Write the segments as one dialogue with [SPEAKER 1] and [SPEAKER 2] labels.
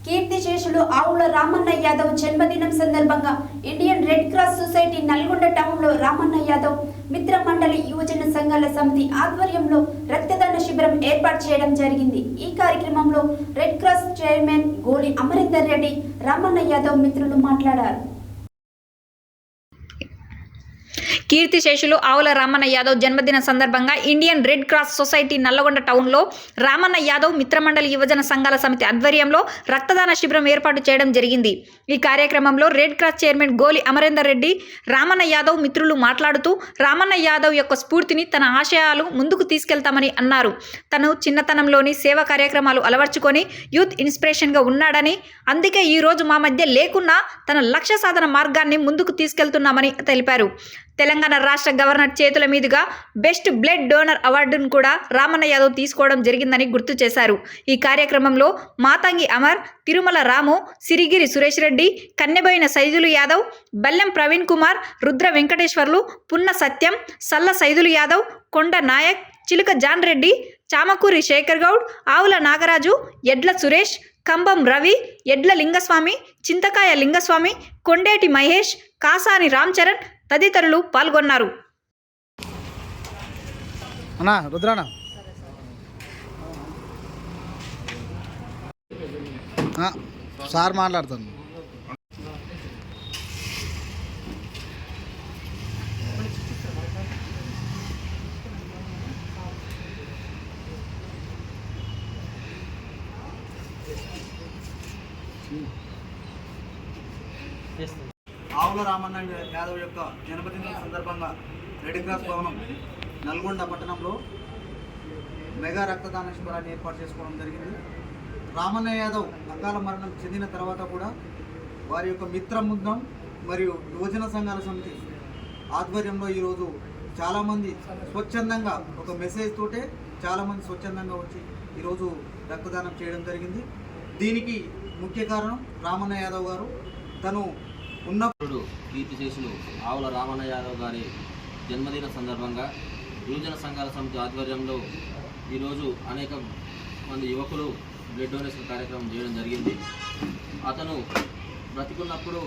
[SPEAKER 1] కీర్తిశేషులు ఆవుల రామన్న యాదవ్ జన్మదినం సందర్భంగా Indian red cross society Nalgonda టౌన్లో రామన్న యాదవ్ మిత్ర మండలి యువజన సంఘాల సమితి ఆధ్వర్యంలో రక్తదాన శిబిరం ఏర్పాటు చేయడం జరిగింది. ఈ కార్యక్రమంలో రెడ్ క్రాస్ చైర్మన్ గోలి అమరేందర్ రెడ్డి, రామన్న యాదవ్ మిత్రులు మాట్లాడారు.
[SPEAKER 2] కీర్తిశేషులు ఆవుల రామన్న యాదవ్ జన్మదిన సందర్భంగా Indian red cross society Nalgonda టౌన్లో రామన్న యాదవ్ మిత్రమండలి యువజన సంఘాల సమితి ఆధ్వర్యంలో రక్తదాన శిబిరం ఏర్పాటు చేయడం జరిగింది. ఈ కార్యక్రమంలో రెడ్ క్రాస్ చైర్మన్ గోలి అమరేందర్ రెడ్డి, రామన్న యాదవ్ మిత్రులు మాట్లాడుతూ రామన్న యాదవ్ యొక్క స్ఫూర్తిని, తన ఆశయాలు ముందుకు తీసుకెళ్తామని అన్నారు. తను చిన్నతనంలోని సేవా కార్యక్రమాలు అలవర్చుకొని యూత్ ఇన్స్పిరేషన్గా ఉన్నాడని, అందుకే ఈ రోజు మా మధ్య లేకున్నా తన లక్ష్య సాధన మార్గాన్ని ముందుకు తీసుకెళ్తున్నామని తెలిపారు. తెలంగాణ రాష్ట్ర గవర్నర్ చేతుల మీదుగా బెస్ట్ బ్లడ్ డోనర్ అవార్డును కూడా రామన్న యాదవ్ తీసుకోవడం జరిగిందని గుర్తు చేశారు. ఈ కార్యక్రమంలో మాతంగి అమర్, తిరుమల రాము, సిరిగిరి సురేష్ రెడ్డి, కన్నెబోయిన సైదులు యాదవ్, బల్లెం ప్రవీణ్ కుమార్, రుద్ర వెంకటేశ్వర్లు, పున్న సత్యం, సల్ల సైదులు యాదవ్, కొండ నాయక్, చిలుక జాన్ రెడ్డి, చామకూరి శేఖర్ గౌడ్, ఆవుల నాగరాజు, ఎడ్ల సురేష్, కంబం రవి, ఎడ్ల లింగస్వామి, చింతకాయ లింగస్వామి, కొండేటి మహేష్, కాసాని రామ్ చరణ్ తదితరులు పాల్గొన్నారు.
[SPEAKER 3] రుద్రానా సార్ మాట్లాడుతాను.
[SPEAKER 4] ఆవుల రామన్న యాదవ్ యొక్క జన్మదినం సందర్భంగా రెడ్ క్రాస్ భవనం నల్గొండ పట్టణంలో మెగా రక్తదాన శిబిరాన్ని ఏర్పాటు చేసుకోవడం జరిగింది. రామన్న యాదవ్ అకాల మరణం చెందిన తర్వాత కూడా వారి యొక్క మిత్ర బృందం మరియు యువజన సంఘాల సమితి ఆధ్వర్యంలో ఈరోజు చాలామంది స్వచ్ఛందంగా ఒక మెసేజ్ తోటే చాలామంది స్వచ్ఛందంగా వచ్చి ఈరోజు రక్తదానం చేయడం జరిగింది. దీనికి ముఖ్య కారణం రామన్న యాదవ్ గారు. తను ఉన్నప్పుడు
[SPEAKER 5] కీర్తిశేషులు ఆవుల రామన్న యాదవ్ గారి జన్మదిన సందర్భంగా యువజన సంఘాల సమితి ఆధ్వర్యంలో ఈరోజు అనేక మంది యువకులు బ్లడ్ డొనేషన్ కార్యక్రమం చేయడం జరిగింది. అతను బ్రతికున్నప్పుడు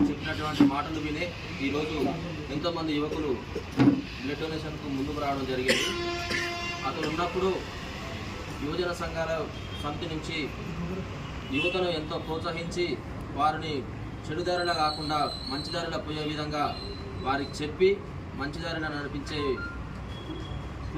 [SPEAKER 5] చెప్పినటువంటి మాటలు వినే ఈరోజు ఎంతోమంది యువకులు బ్లడ్ డొనేషన్కు ముందుకు రావడం జరిగింది. అతను ఉన్నప్పుడు యువజన సంఘాల సమితి నుంచి యువతను ఎంతో ప్రోత్సహించి వారిని చెడుదారిలో కాకుండా మంచిదారిలో పోయే విధంగా వారికి చెప్పి మంచిదారిలో నడిపించే